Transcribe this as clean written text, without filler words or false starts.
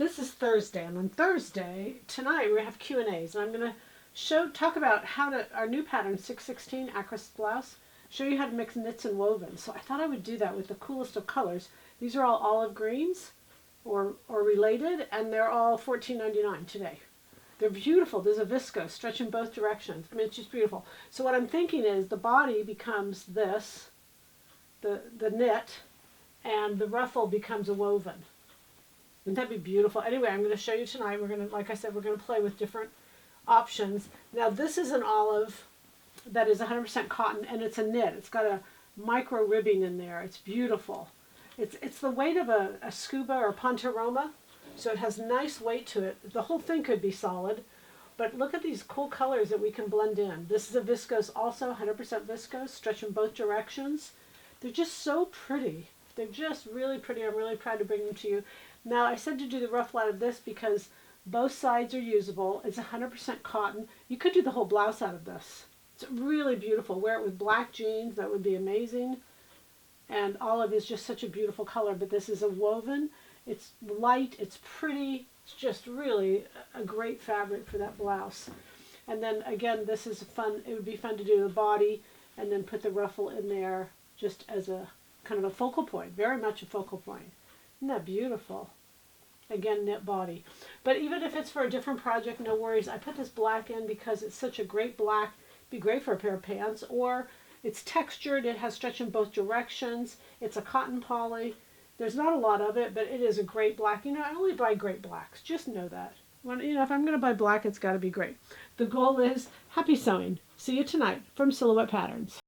This is Thursday, and on Thursday, tonight, we have Q&As, and I'm going to talk about how to, our new pattern, 616 Across Blouse, show you how to mix knits and wovens. So I thought I would do that with the coolest of colors. These are all olive greens, or related, and they're all $14.99 today. They're beautiful. There's a viscose, stretch in both directions. I mean, it's just beautiful. So what I'm thinking is the body becomes this, the knit, and the ruffle becomes a woven. Wouldn't that be beautiful? Anyway, I'm going to show you tonight. We're going to, like I said, we're going to play with different options. Now, this is an olive that is 100% cotton, and it's a knit. It's got a micro ribbing in there. It's beautiful. It's the weight of a scuba or pontoroma, so it has nice weight to it. The whole thing could be solid, but look at these cool colors that we can blend in. This is a viscose also, 100% viscose, stretch in both directions. They're just so pretty. They're just really pretty. I'm really proud to bring them to you. Now, I said to do the ruffle out of this because both sides are usable. It's 100% cotton. You could do the whole blouse out of this. It's really beautiful. Wear it with black jeans. That would be amazing. And olive is just such a beautiful color. But this is a woven. It's light. It's pretty. It's just really a great fabric for that blouse. And then, again, this is fun. It would be fun to do the body and then put the ruffle in there just as a kind of a focal point. Very much a focal point. Isn't that beautiful? Again, knit body. But even if it's for a different project, no worries. I put this black in because it's such a great black. It'd be great for a pair of pants. Or it's textured. It has stretch in both directions. It's a cotton poly. There's not a lot of it, but it is a great black. You know, I only buy great blacks. Just know that. You know, if I'm going to buy black, it's got to be great. The goal is happy sewing. See you tonight from Silhouette Patterns.